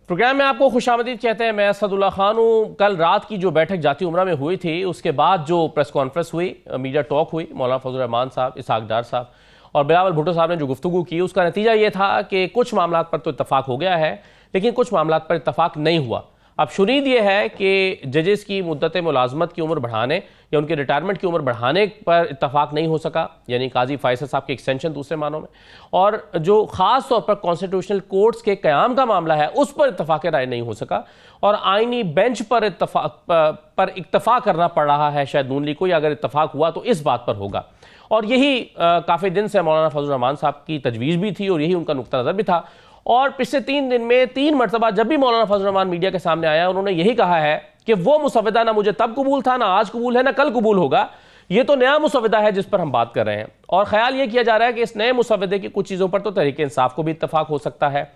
Programme में आपको खुशामदीद कहते हैं। मैं असदुल्ला खान हूँ। कल रात की जो बैठक जाती उमरा में हुई थी, उसके बाद जो प्रेस कॉन्फ्रेंस हुई, मीडिया टॉक हुई, मौलाना फजल रहमान साहब, इसहाक डार साहब और बिलावल भुट्टो साहब ने जो गुफ्तगू की, उसका नतीजा ये था कि कुछ मामला पर तो इत्तफाक हो गया है, लेकिन कुछ मामला पर इत्तफाक नहीं हुआ। अब शुनीद ये है कि जजेस की मुद्दत मुलाजमत की उम्र बढ़ाने या उनके रिटायरमेंट की उम्र बढ़ाने पर इत्तफाक नहीं हो सका, यानी काजी फैसल साहब के एक्सटेंशन दूसरे मानों में, और जो ख़ास तौर पर कॉन्स्टिट्यूशनल कोर्ट्स के क़याम का मामला है उस पर इत्तफाक राय नहीं हो सका, और आइनी बेंच पर इत्तफाक करना पड़ रहा है शायद नून लीग को, या अगर इत्तफाक हुआ तो इस बात पर होगा। और यही काफ़ी दिन से मौलाना फजल रहमान साहब की तजवीज़ भी थी और यही उनका नुक्ता नज़र भी था। और पिछले 3 दिन में 3 मरतबा जब भी मौलाना फजल रहमान मीडिया के सामने आया, उन्होंने यही कहा है कि वो मुसव्वदा ना मुझे तब कबूल था, ना आज कबूल है, ना कल कबूल होगा, ये तो नया मुसव्वदा है जिस पर हम बात कर रहे हैं। और ख्याल ये किया जा रहा है कि इस नए मुसव्वदे की कुछ चीज़ों पर तो तहरीक इंसाफ को भी इत्तफाक हो सकता है,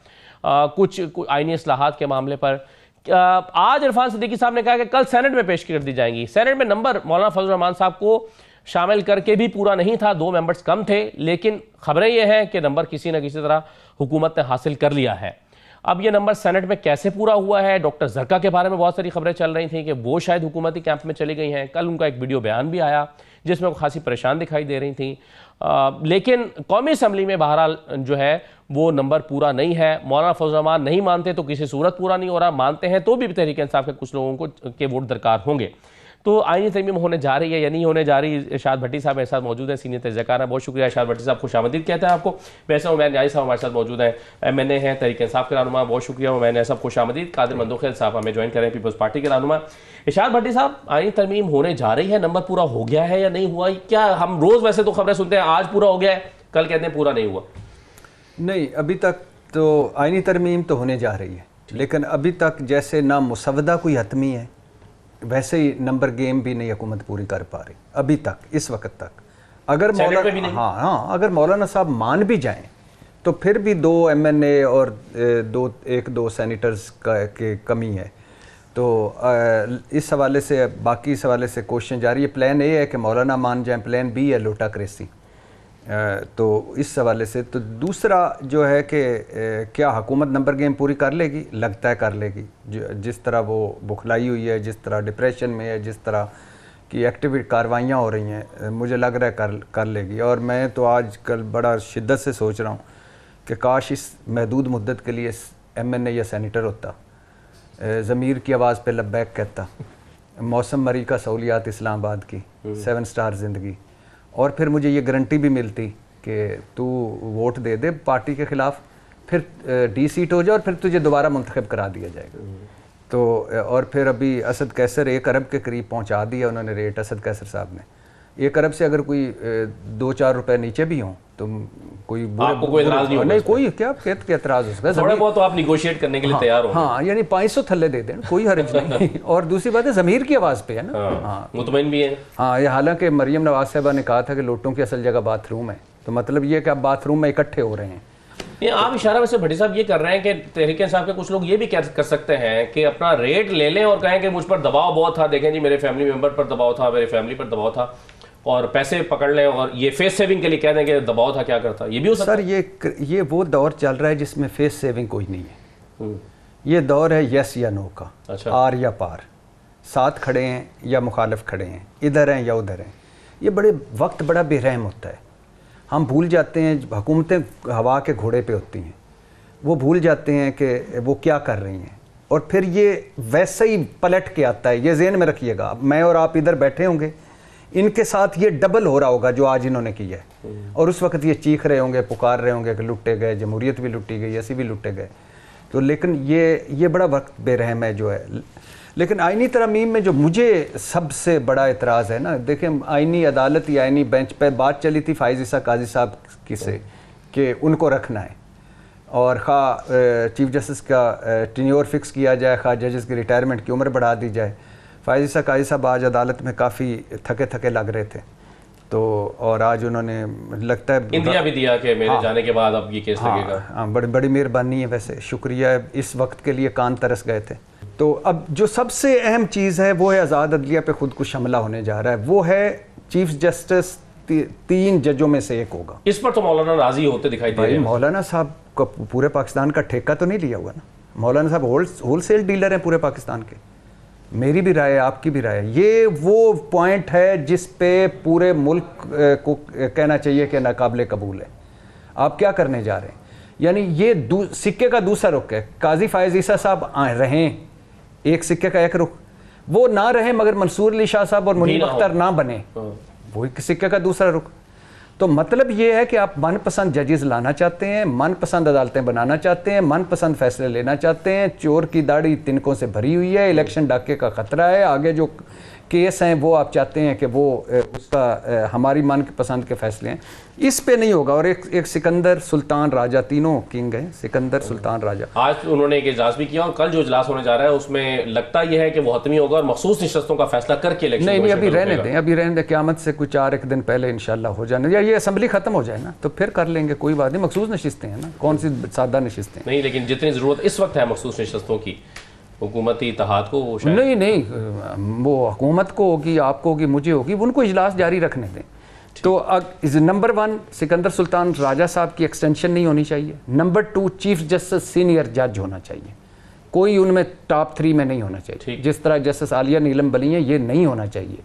कुछ आईनी इस्लाहात के मामले पर। आज इरफान सिद्दीकी साहब ने कहा कि कल सेनेट में पेश कर दी जाएंगी। सेनेट में नंबर मौलाना फजल रहमान साहब को शामिल करके भी पूरा नहीं था, 2 मेंबर्स कम थे, लेकिन खबरें यह हैं कि नंबर किसी न किसी तरह हुकूमत ने हासिल कर लिया है। अब ये नंबर सेनेट में कैसे पूरा हुआ है, डॉक्टर जरका के बारे में बहुत सारी खबरें चल रही थी कि वो शायद हुकूमती कैंप में चली गई हैं। कल उनका एक वीडियो बयान भी आया जिसमें वो खासी परेशान दिखाई दे रही थी, लेकिन कौमी असम्बली में बहरहाल जो है वो नंबर पूरा नहीं है। मौलाना फजल रहमान नहीं मानते तो किसी सूरत पूरा नहीं हो रहा, मानते हैं तो भी तहरीक इंसाफ के कुछ लोगों को के वोट दरकार होंगे। तो आईनी तरमीम होने जा रही है या नहीं होने जा रही, इरशाद भट्टी साहब मेरे साथ मौजूद है, सीनियर तजज़ियाकार हैं। बहुत शुक्रिया इरशाद भट्टी साहब, खुशामदीद कहते हैं आपको। वैसे उमैन न्याजी साहब हमारे साथ मौजूद हैं, MNA हैं, तहरीक इंसाफ के रहनुमा। बहुत शुक्रिया उमैन न्याजी साहब, खुशामदीद। कादिर मंदोखेल साहब हमें ज्वाइन करें, पीपल्स पार्टी के रहनुमा। इरशाद भट्टी साहब, आईनी तरमीम होने जा रही है, नंबर पूरा हो गया है या नहीं हुआ? क्या हम रोज़ वैसे तो खबरें सुनते हैं आज पूरा हो गया है, कल कहते हैं पूरा नहीं हुआ? नहीं, अभी तक तो आईनी तरमीम तो होने जा रही है, लेकिन अभी तक जैसे ना मुसव्वदा कोई हतमी है, वैसे ही नंबर गेम भी नहीं हुकूमत पूरी कर पा रही अभी तक, इस वक्त तक। अगर अगर मौलाना साहब मान भी जाएं तो फिर भी 2 MNA और 1-2 सेनेटर्स के कमी है। तो इस हवाले से बाकी इस हवाले से क्वेश्चन जारी है। प्लान ए है कि मौलाना मान जाएं, प्लान बी है लोटा क्रेसी। तो इस हवाले से तो दूसरा जो है कि क्या हुकूमत नंबर गेम पूरी कर लेगी? लगता है कर लेगी। जिस तरह वो बुखलाई हुई है, जिस तरह डिप्रेशन में है, जिस तरह की एक्टिव कार्रवाइयाँ हो रही हैं, मुझे लग रहा है कर लेगी। और मैं तो आज कल बड़ा शिद्दत से सोच रहा हूँ कि काश इस महदूद मुद्दत के लिए MNA या सेनेटर होता, ज़मीर की आवाज़ पे लब्बैक कहता, मौसम मरी का सहूलियात इस्लामाबाद की 7 स्टार ज़िंदगी, और फिर मुझे ये गारंटी भी मिलती कि तू वोट दे दे पार्टी के ख़िलाफ़, फिर D सीट हो जाए और फिर तुझे दोबारा मुंतखब करा दिया जाएगा। तो और फिर अभी असद कैसर 1 अरब के करीब पहुंचा दिया उन्होंने रेट, असद कैसर साहब ने। 1 अरब से अगर कोई 2-4 रुपए नीचे भी हों तो कोई कोई एतराज़ नहीं, नहीं कोई क्या एतराज़ हो सकता, थोड़ा बहुत तो आप निगोशिएट करने के लिए तैयार हो। हाँ, यानी 500 थल्ले दे दें, कोई हर्ज नहीं। और दूसरी बात है ज़मीर की आवाज़ पे है ना। हाँ, मुतमईन भी है। हाँ, ये हालांकि मरियम नवाज साहबा ने कहा था कि लोटों की असल जगह बाथरूम है, तो मतलब ये कि आप बाथरूम में इकट्ठे हो रहे हैं। ये आप इशारा वैसे भट्टी साहब ये कर रहे हैं कि तहरीक इंसाफ के कुछ लोग ये भी कर सकते हैं कि अपना रेट ले लें और कहें कि मुझ पर दबाव बहुत था, देखें जी मेरे फैमिली मेंबर पर दबाव था, मेरे फैमिली पर दबाव था, और पैसे पकड़ लें और ये फेस सेविंग के लिए कह दें कि दबाव था, क्या करता? ये भी हो सकता है सर। ये वो दौर चल रहा है जिसमें फेस सेविंग कोई नहीं है। ये दौर है यस या नो का। अच्छा। आर या पार, साथ खड़े हैं या मुखालिफ खड़े हैं, इधर हैं या उधर हैं। ये वक्त बड़ा बेरहम होता है। हम भूल जाते हैं, हुकूमतें हवा के घोड़े पे होती हैं, वो भूल जाते हैं कि वो क्या कर रही हैं, और फिर ये वैसे ही पलट के आता है। ये ज़हन में रखिएगा, मैं और आप इधर बैठे होंगे, इनके साथ ये डबल हो रहा होगा जो आज इन्होंने किया है, और उस वक्त ये चीख रहे होंगे, पुकार रहे होंगे कि लुटे गए, जमहूरियत भी लुटी गई, ऐसी भी लुटे गए। तो लेकिन ये बड़ा वक्त बेरहम है जो है। लेकिन आईनी तरमीम में जो मुझे सबसे बड़ा एतराज़ है ना, देखें आईनी अदालत या आईनी बेंच पर बात चली थी फ़ाइज़ ईसा काजी साहब की से कि उनको रखना है, और खा चीफ जस्टिस का टेन्योर फिक्स किया जाए, खा जजेस की रिटायरमेंट की उम्र बढ़ा दी जाए। फ़ाइज़ ईसा काजी साहब आज अदालत में काफ़ी थके लग रहे थे, तो और आज उन्होंने लगता है इंदिया भी दिया कि मेरे जाने के बाद अब ये केस लगेगा। हाँ, बड़ी मेहरबानी है, वैसे शुक्रिया है, इस वक्त के लिए कान तरस गए थे। तो अब जो सबसे अहम चीज़ है वो है आज़ाद अदलिया पे खुद कुछ हमला होने जा रहा है। वो है चीफ जस्टिस 3 जजों में से एक होगा। इस पर तो मौलाना राजी होते दिखाई दे रहे हैं। मौलाना साहब को पूरे पाकिस्तान का ठेका तो नहीं लिया हुआ ना, मौलाना साहब होलसेल डीलर हैं पूरे पाकिस्तान के। मेरी भी राय है, आपकी भी राय है, ये वो पॉइंट है जिस पे पूरे मुल्क को कहना चाहिए कि नाकाबिले कबूल है। आप क्या करने जा रहे हैं? यानी ये सिक्के का दूसरा रुख है। काजी फायज ईसा साहब रहें, एक सिक्के का एक रुख, वो ना रहे मगर मंसूर अली शाह साहब और मुनीब अख्तर ना बने, वो एक सिक्के का दूसरा रुख। तो मतलब ये है कि आप मनपसंद जजेस लाना चाहते हैं, मनपसंद अदालतें बनाना चाहते हैं, मनपसंद फैसले लेना चाहते हैं। चोर की दाढ़ी तिनकों से भरी हुई है, इलेक्शन डाके का खतरा है, आगे जो केस हैं वो आप चाहते हैं कि वो उसका हमारी मन के पसंद के फैसले हैं, इस पे नहीं होगा। और एक सिकंदर सुल्तान राजा, तीनों किंग हैं, सिकंदर सुल्तान राजा। आज उन्होंने एक इजलास भी किया और कल जो इजलास होने जा रहा है उसमें लगता यह है कि वो हतमी होगा और मखसूस नशस्तों का फैसला करके इलेक्शन नहीं, अभी रहने दें, अभी रहने दें, क़यामत से कुछ 4 दिन पहले इंशाल्लाह हो जाने, या ये असेंबली खत्म हो जाए ना तो फिर कर लेंगे, कोई बात नहीं। मखसूस नशिस्तें हैं ना, कौन सी सादा नशिस्तें नहीं, लेकिन जितनी ज़रूरत इस वक्त है मखसूस नशस्तों की, हुकूमती इत्तेहाद को नहीं, वो हुकूमत को होगी, आपको होगी, मुझे होगी, उनको इजलास जारी रखने दें। तो नंबर 1 सिकंदर सुल्तान राजा साहब की एक्सटेंशन नहीं होनी चाहिए। नंबर 2 चीफ जस्टिस सीनियर जज होना चाहिए, कोई उनमें टॉप 3 में नहीं होना चाहिए। जिस तरह जस्टिस आलिया नीलम बली हैं, ये नहीं होना चाहिए।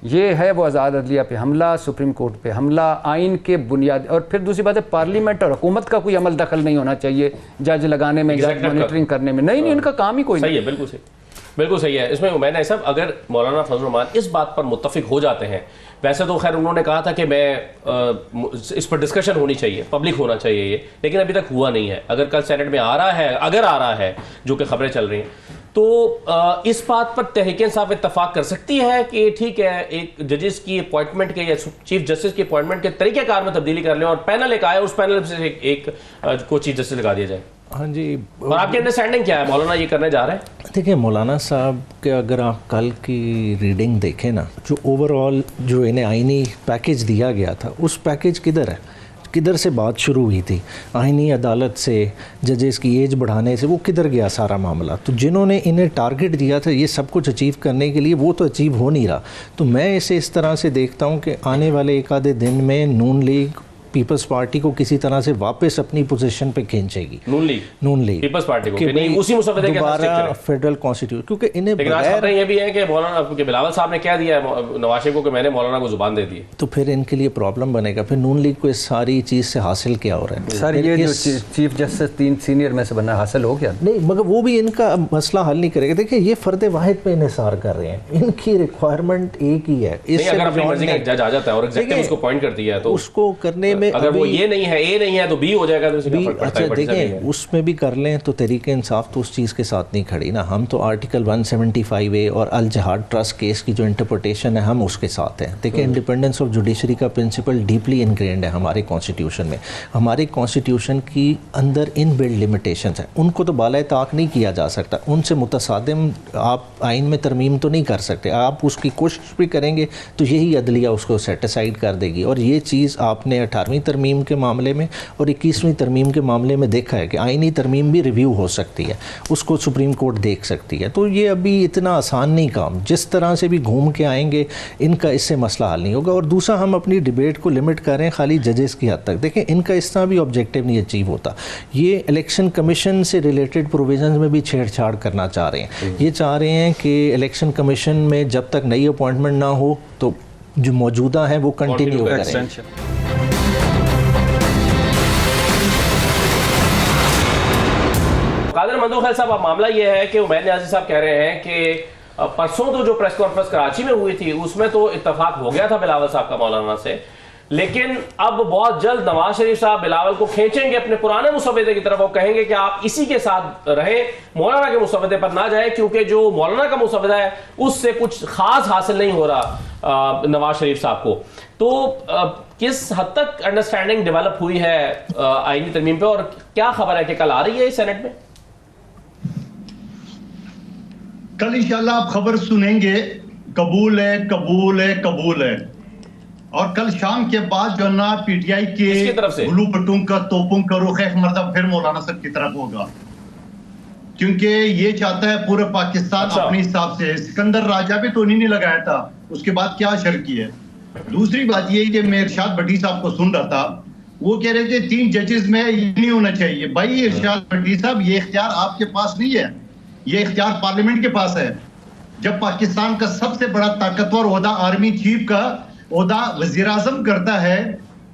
ये है वो आज़ाद अदलिया पे हमला, सुप्रीम कोर्ट पे हमला, आइन के बुनियाद। और फिर दूसरी बात है, पार्लियामेंट और हुकूमत का कोई अमल दखल नहीं होना चाहिए जज लगाने में, जज मॉनिटरिंग करने में। नहीं, इनका काम ही कोई नहीं। सही है, बिल्कुल सही है। इसमें मैंने सब अगर मौलाना फजल रहमान इस बात पर मुत्तफिक हो जाते हैं, वैसे तो खैर उन्होंने कहा था कि मैं इस पर डिस्कशन होनी चाहिए, पब्लिक होना चाहिए ये, लेकिन अभी तक हुआ नहीं है। अगर कल सेनेट में आ रहा है जो कि खबरें चल रही हैं, तो इस बात पर तहरीक इंसाफ इत्तफाक कर सकती है कि ठीक है, एक जजेस की अपॉइंटमेंट के या चीफ जस्टिस की अपॉइंटमेंट के तरीक़ेकार में तब्दीली कर लें और पैनल एक आए, उस पैनल से एक को चीफ जस्टिस लगा दिया जाए। हाँ जी। और आपकी अंडरस्टैंडिंग क्या है, मौलाना ये करने जा रहे हैं? देखिए, मौलाना साहब के अगर आप कल की रीडिंग देखें ना, जो ओवरऑल जो इन्हें आईनी पैकेज दिया गया था, उस पैकेज किधर है, किधर से बात शुरू हुई थी, आईनी अदालत से, जजेस की एज बढ़ाने से, वो किधर गया सारा मामला। तो जिन्होंने इन्हें टारगेट दिया था ये सब कुछ अचीव करने के लिए, वो तो अचीव हो नहीं रहा। तो मैं इसे इस तरह से देखता हूँ कि आने वाले एक आधे दिन में नून लीग पीपल्स पार्टी को किसी तरह से वापस अपनी पोजीशन पे खींचेगी। नून लीग पीपल्स पार्टी को नहीं, उसी मुसव्वदे के साथ दोबारा फेडरल कॉन्स्टिट्यूशन, क्योंकि इन्हें लेकिन आज खबरें ये भी है कि मौलाना बिलावल साहब ने क्या दिया है नवाज शरीफ को कि मैंने मौलाना को जुबान दे दी, तो फिर इनके लिए प्रॉब्लम बनेगा। फिर नून लीग को इस सारी चीज़ से हासिल क्या हो रहा है? सर ये जो चीफ जस्टिस 3 सीनियर में से बना हासिल हो गया नहीं, मगर वो भी इनका मसला हल नहीं करेगा। देखिए, ये फर्द वाहिद पे इन्हिसार कर रहे हैं, इनकी रिक्वायरमेंट एक ही है। इससे अगर अपनी मर्जी का जज आ जाता है और एग्जीक्यूटिव उसको अपॉइंट कर दिया है तो उसको करने में, अगर वो ये नहीं है, ए नहीं है तो बी हो जाएगा, तो बी। अच्छा देखें, उसमें भी कर लें तो तरीके इंसाफ तो उस चीज़ के साथ नहीं खड़ी ना। हम तो आर्टिकल 175A और अल जहाद ट्रस्ट केस की जो इंटरप्रिटेशन है, हम उसके साथ हैं। देखिए, इंडिपेंडेंस ऑफ जुडिशरी का प्रिंसिपल डीपली इनग्रेन्ड है हमारे कॉन्स्टिट्यूशन में। हमारे कॉन्स्टिट्यूशन की अंदर इन बिल्ड लिमिटेशंस हैं, उनको तो बाला ताक नहीं किया जा सकता। उनसे मुतसादिम आप आइन में तरमीम तो नहीं कर सकते। आप उसकी कोशिश भी करेंगे तो यही अदलिया उसको सेटिसाइड कर देगी। और ये चीज़ आपने 18वीं तरमीम के मामले में और 21वीं तरमीम के मामले में देखा है कि आईनी तरमीम भी रिव्यू हो सकती है, उसको सुप्रीम कोर्ट देख सकती है। तो ये अभी इतना आसान नहीं काम, जिस तरह से भी घूम के आएंगे इनका इससे मसला हल नहीं होगा। और दूसरा, हम अपनी डिबेट को लिमिट करें खाली जजेस की हद तक। देखें, इनका इस तरह भी ऑब्जेक्टिव नहीं अचीव होता। ये इलेक्शन कमीशन से रिलेटेड प्रोविजंस में भी छेड़छाड़ करना चाह रहे हैं। ये चाह रहे हैं कि इलेक्शन कमीशन में जब तक नई अपॉइंटमेंट ना हो तो जो मौजूदा है वो कंटिन्यू करें। कादिर मंदोखैल साहब, अब मामला ये है कि उमैर न्याज़ी साहब कह रहे हैं कि परसों तो जो प्रेस कॉन्फ्रेंस कराची में हुई थी उसमें तो इत्तफाक हो गया था बिलावल साहब का मौलाना से, लेकिन अब बहुत जल्द नवाज शरीफ साहब बिलावल को खींचेंगे अपने पुराने मुसव्वदे की तरफ और कहेंगे कि आप इसी के साथ रहें, मौलाना के मुसव्वदे पर ना जाए, क्योंकि जो मौलाना का मुसव्वदा है उससे कुछ खास हासिल नहीं हो रहा नवाज शरीफ साहब को। तो किस हद तक अंडरस्टैंडिंग डेवलप हुई है आईनी तरमीम पे, और क्या खबर है कि कल आ रही है सेनेट में? कल इंशाल्लाह आप खबर सुनेंगे। कबूल है, कबूल है, कबूल है। और कल शाम के बाद जो ना पीटीआई के गुलू पटूं का तोपुं का रुख एक मरतबा फिर मौलाना साहब की तरफ होगा, क्योंकि ये चाहता है पूरे पाकिस्तान अपने हिसाब से। सिकंदर राजा भी तो नहीं लगाया था, उसके बाद क्या शर की है। दूसरी बात ये कि मैं इरशाद भट्टी साहब को सुन रहा था, वो कह रहे थे 3 जजेस में ये नहीं होना चाहिए। भाई इरशाद भट्टी साहब, ये इख्तियार आपके पास नहीं है, ये इख्तियार पार्लियामेंट के पास है। जब पाकिस्तान का सबसे बड़ा ताकतवर ओहदा आर्मी चीफ का ओहदा वजीर आजम करता है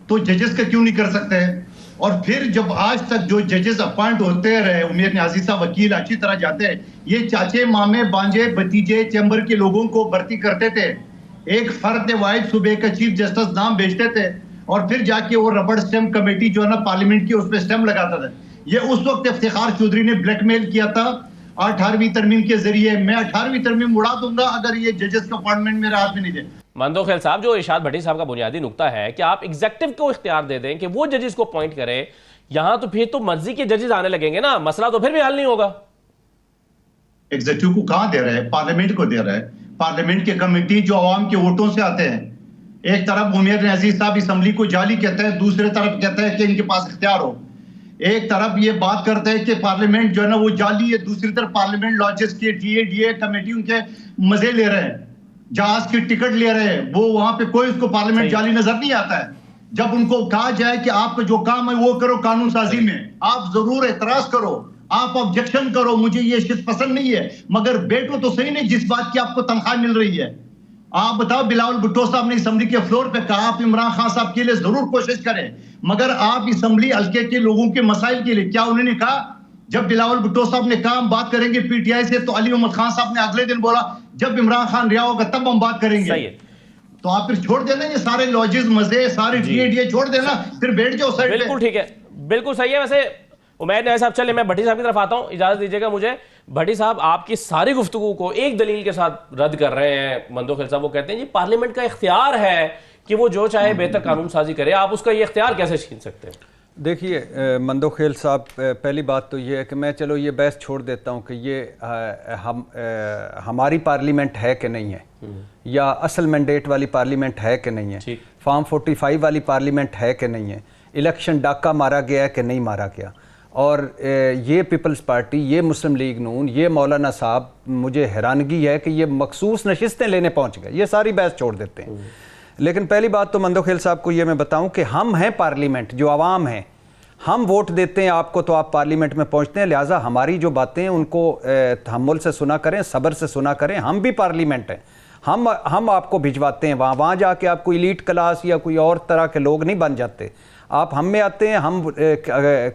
तो जजेस का क्यों नहीं कर सकते? और फिर जब आज तक जो जजेस अपॉइंट होते रहे, उमेर न्याजी साहब वकील अच्छी तरह जाते हैं, ये चाचे मामे बांजे भतीजे चैम्बर के लोगों को भर्ती करते थे, एक फर्द वाहिद सूबे का चीफ जस्टिस नाम भेजते थे और फिर जाके वो रबड़ स्टैम्प कमेटी जो है ना पार्लियामेंट की, उस पर स्टैम्प लगाता था। ये उस वक्त इफ्तिखार चौधरी ने ब्लैकमेल किया था 18वीं तरमीम के जरिए। मैं 18वीं तरमीम उड़ा दूंगा अगर ये जजेस का अपॉइंटमेंट मेरे हाथ में नहीं दे। मंदोखेल साहब, जो इरशाद भट्टी साहब का बुनियादी नुकता है कि आप एग्जेक्टिव को इख्तियार दे दें कि वो जजेस को अपॉइंट करें, यहां तो फिर तो मर्जी के जजेस आने लगेंगे ना, मसला तो फिर भी हल नहीं होगा। एग्जीक्यूटिव को कहां दे रहे हैं? पार्लियामेंट को दे रहे हैं। पार्लियामेंट की कमेटी जो आवाम के वोटों से आते हैं, एक तरफ उमेर न्याजी साहब असम्बली को जाली कहते हैं, दूसरे तरफ कहते हैं कि इनके पास इख्तियार हो। एक तरफ ये बात करते हैं कि पार्लियामेंट जो है ना वो जाली है, दूसरी तरफ पार्लियामेंट लॉजेस के डीए कमेटी उनके मजे ले रहे हैं, जहाज की टिकट ले रहे हैं, वो वहां पे कोई उसको पार्लियामेंट जाली नजर नहीं आता है। जब उनको कहा जाए कि आपका जो काम है वो करो कानून साजी में, आप जरूर एतराज करो, आप ऑब्जेक्शन करो, मुझे ये शिद पसंद नहीं है, मगर बैठो तो सही नहीं जिस बात की आपको तनख्वाह मिल रही है। आप बताओ, बिलावल भुट्टो साहब ने असेंबली के फ्लोर पे कहा आप इमरान खान साहब के लिए जरूर कोशिश करें, मगर आप असेंबली हल्के के लोगों के मसाइल के लिए क्या उन्होंने कहा? जब बिलावल भुट्टो साहब ने कहा हम बात करेंगे पीटीआई से, तो अली मोहम्मद खान साहब ने अगले दिन बोला जब इमरान खान रिहा होगा तब हम बात करेंगे। तो आप फिर छोड़ देना ये सारे लॉजेस मजे, सारे डीए छोड़ देना, फिर बैठ जाओ साइड पे। बिल्कुल ठीक है, बिल्कुल सही है। वैसे उमैर न्याजी साहब, चले मैं भट्टी साहब की तरफ आता हूं, इजाजत दीजिएगा मुझे। भट्टी साहब, आपकी सारी गुफ्तगू को एक दलील के साथ रद्द कर रहे हैं मंदोखेल साहब। वो कहते हैं जी पार्लियामेंट का इख्तियार है कि वो जो चाहे बेहतर कानून साजी करे, आप उसका ये इख्तियार कैसे छीन सकते हैं? देखिए मंदोखेल साहब, पहली बात तो ये है कि मैं चलो ये बहस छोड़ देता हूँ कि ये हमारी पार्लियामेंट है कि नहीं है, या असल मैंडेट वाली पार्लियामेंट है कि नहीं है, फॉर्म 45 वाली पार्लियामेंट है कि नहीं है, इलेक्शन डाका मारा गया है कि नहीं मारा गया, और ये पीपल्स पार्टी, ये मुस्लिम लीग नून, ये मौलाना साहब, मुझे हैरानगी है कि ये मखसूस नशिस्तें लेने पहुँच गए। ये सारी बहस छोड़ देते हैं। लेकिन पहली बात तो मंदोखेल साहब को ये मैं बताऊं कि हम हैं पार्लियामेंट, जो आवाम है, हम वोट देते हैं आपको तो आप पार्लियामेंट में पहुंचते हैं, लिहाजा हमारी जो बातें हैं उनको तहम्मुल से सुना करें, सब्र से सुना करें। हम भी पार्लियामेंट हैं, हम आपको भिजवाते हैं वहाँ जाके आप कोई एलीट क्लास या कोई और तरह के लोग नहीं बन जाते। आप हम में आते हैं, हम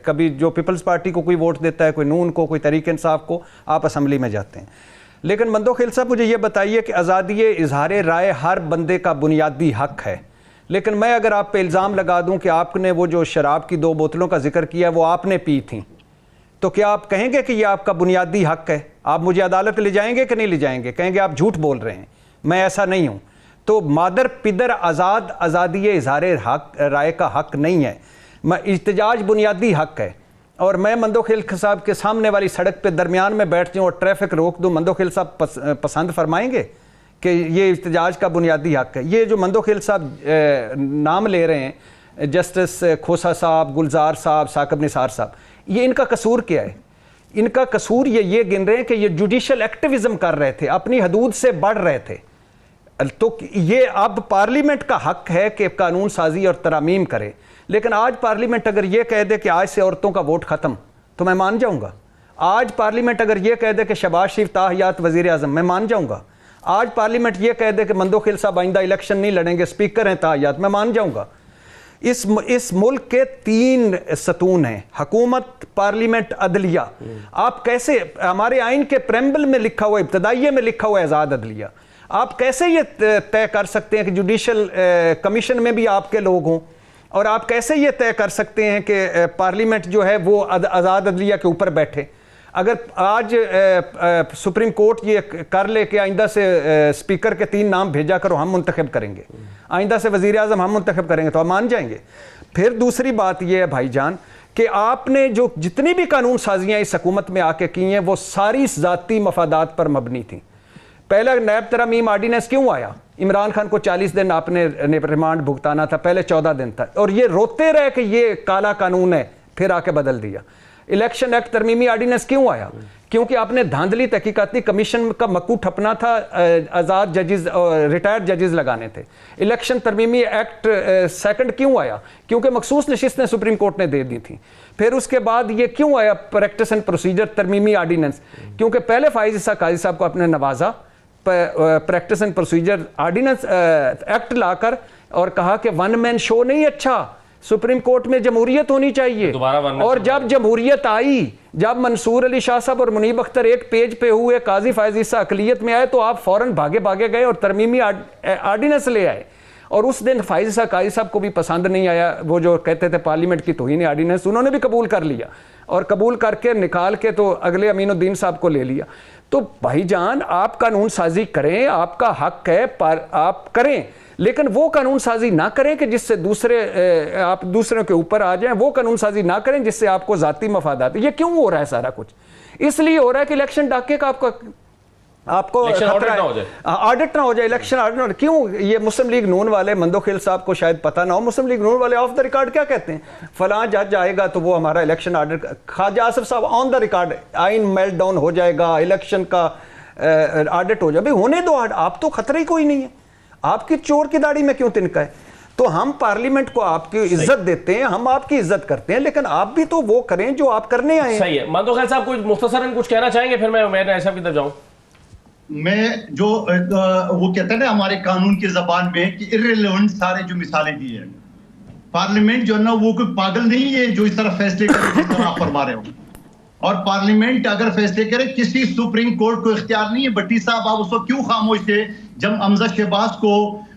कभी जो पीपल्स पार्टी को कोई वोट देता है, कोई नून को, कोई तहरीक इंसाफ को, आप असम्बली में जाते हैं। लेकिन मंदोखेल साहब, मुझे ये बताइए कि आज़ादी इजहार राय हर बंदे का बुनियादी हक है, लेकिन मैं अगर आप पे इल्ज़ाम लगा दूं कि आपने वो जो शराब की 2 बोतलों का जिक्र किया वो आपने पी थी, तो क्या आप कहेंगे कि ये आपका बुनियादी हक है? आप मुझे अदालत ले जाएंगे कि नहीं ले जाएंगे? कहेंगे आप झूठ बोल रहे हैं, मैं ऐसा नहीं हूँ। तो मादर पिदर आज़ादी इजहार हक राय का हक नहीं है, मैं इज्तिजाज बुनियादी हक है। और मैं मंदोखेल साहब के सामने वाली सड़क पे दरमियान में बैठ जाऊँ और ट्रैफिक रोक दूँ, मंदोखेल साहब पसंद फरमाएंगे कि ये इज्तिजाज का बुनियादी हक है? ये जो मंदोखेल साहब नाम ले रहे हैं, जस्टिस खोसा साहब, गुलजार साहब, साकिब निसार साहब, ये इनका कसूर क्या है? इनका कसूर ये गिन रहे हैं कि ये जुडिशल एक्टिविज्म कर रहे थे, अपनी हदूद से बढ़ रहे थे। तो ये अब पार्लियामेंट का हक है कि कानून साजी और तरामीम करे, लेकिन आज पार्लियामेंट अगर ये कह दे कि आज से औरतों का वोट ख़त्म, तो मैं मान जाऊँगा। आज पार्लियामेंट अगर ये कह दे कि शहबाज शरीफ ताहियात वज़ीर आज़म, मैं मान जाऊँगा। आज पार्लियामेंट ये कह दे कि मंदोखेल साहब आइंदा इलेक्शन नहीं लड़ेंगे, स्पीकर हैं ताहियात, मैं मान जाऊँगा। इस मुल्क के 3 सतून हैं, हुकूमत, पार्लियामेंट, अदलिया। आप कैसे, हमारे आइन के प्रेम्बल में लिखा हुआ, इब्तदाइये में लिखा हुआ आज़ाद अदलिया, आप कैसे ये तय कर सकते हैं कि जुडिशल कमीशन में भी आपके लोग हों? और आप कैसे ये तय कर सकते हैं कि पार्लियामेंट जो है वो आज़ाद अदलिया के ऊपर बैठे? अगर आज सुप्रीम कोर्ट ये कर ले कि आइंदा से स्पीकर के 3 नाम भेजा करो, हम मुंतखब करेंगे, आइंदा से वज़ीर आज़म हम मुंतखब करेंगे, तो आप मान जाएंगे? फिर दूसरी बात यह है भाईजान कि आपने जो जितनी भी कानून साजियाँ इस हुकूमत में आके की हैं वो सारी ज़ाती मफादात पर मबनी थी। पहला नैब तरामीम आर्डीनेंस क्यों आया? इमरान खान को 40 दिन आपने रिमांड भुगताना था, पहले 14 दिन था, और ये रोते रहे कि ये काला कानून है, फिर आके बदल दिया। इलेक्शन एक्ट तरमीमी आर्डिनेंस क्यों आया? क्योंकि आपने धांधली तहकीकाती कमीशन का मक्कू ठपना था, आज़ाद जजेस और रिटायर्ड जजेस लगाने थे। इलेक्शन तरमीमी एक्ट सेकंड क्यों आया? क्योंकि मखसूस नशिस्तें सुप्रीम कोर्ट ने दे दी थी। फिर उसके बाद ये क्यों आया प्रैक्टिस एंड प्रोसीजर तरमीमी आर्डिनेंस? क्योंकि पहले फाइज ईसा काजी साहब को आपने नवाजा practice and procedure ordinance act लाकर और कहा कि वन मैन शो नहीं अच्छा, सुप्रीम कोर्ट में जमहूरियत होनी चाहिए। और जब जमहूरियत आई, जब मंसूर अली शाह साहब और मुनीब अख्तर एक पेज पे हुए, काजी फायज ईसा अकलियत में आए, तो आप फौरन भागे भागे गए और तरमीमी आर्डिनेंस ले आए। और उस दिन फायज ईसा काजी साहब को भी पसंद नहीं आया, वो जो कहते थे पार्लियामेंट की तौहीन आर्डिनेंस, उन्होंने भी कबूल कर लिया और कबूल करके निकाल के तो अगले अमीनुद्दीन साहब को ले लिया। तो भाईजान, आप कानून साजी करें, आपका हक है, पर आप करें, लेकिन वो कानून साजी ना करें कि जिससे आप दूसरों के ऊपर आ जाएं। वो कानून साजी ना करें जिससे आपको जाती मफादात। ये क्यों हो रहा है सारा कुछ? इसलिए हो रहा है कि इलेक्शन डाके का आपको ऑडिट ना हो जाए, इलेक्शन ऑडिट। क्यों? ये मुस्लिम लीग नून वाले, मंदोखिल साहब को शायद पता ना हो, मुस्लिम लीग नून वाले ऑफ द रिकॉर्ड क्या कहते हैं, फलां जज आएगा तो वो हमारा इलेक्शन ऑडिट। ख्वाजा आसिफ साहब ऑन द रिकॉर्ड, आइन मेल्ट डाउन हो जाएगा, इलेक्शन का ऑडिट हो जाए। भाई होने दो, आप तो खतरा ही कोई नहीं है, आपकी चोर की दाढ़ी में क्यों तिनका है? तो हम पार्लियामेंट को आपकी इज्जत देते हैं, हम आपकी इज्जत करते हैं, लेकिन आप भी तो वो करें जो आप करने आए हैं। सही है। मंदोखिल साहब कुछ मुख्तसरन कुछ कहना चाहेंगे, फिर मैं ऐसा की तरफ जाऊं। मैं जो वो कहते हैं ना हमारे कानून की जबान में कि इर्रेलेवेंट सारे जो मिसालें दी है, पार्लियामेंट जो है ना वो कोई पागल नहीं है जो इस तरह फैसले करे जिस तरह आप फरमा रहे हो। और पार्लियामेंट अगर फैसले करे, किसी सुप्रीम कोर्ट को इख्तियार नहीं है। भट्टी साहब आप उसको क्यों खामोश थे जब अमजद शहबाज को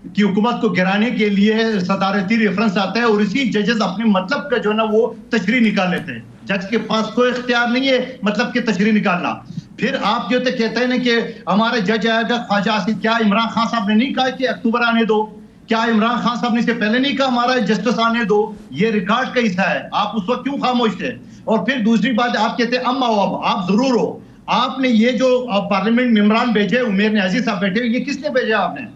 की हुकूमत को गिराने के लिए सदारती रेफरेंस आता है और इसी जजेस अपने मतलब का जो ना वो तशरीह निकाल लेते हैं। जज के पास कोई इख्तियार नहीं है मतलब की तशरीह निकालना। फिर आप जो तो कहते हैं ना कि हमारा जज आएगा ख्वाजा आसिफ, क्या इमरान खान साहब ने नहीं कहा कि अक्टूबर आने दो? क्या इमरान खान साहब ने इससे पहले नहीं कहा हमारा जस्टिस आने दो? ये रिकॉर्ड का हिस्सा है, आप उस वक्त क्यों खामोश थे? और फिर दूसरी बात, आप कहते हैं अम्मा अब आप जरूर हो। आपने ये जो पार्लियामेंट मेंबरान भेजे, उमेर न्याजी साहब बैठे, ये किसने भेजा आपने?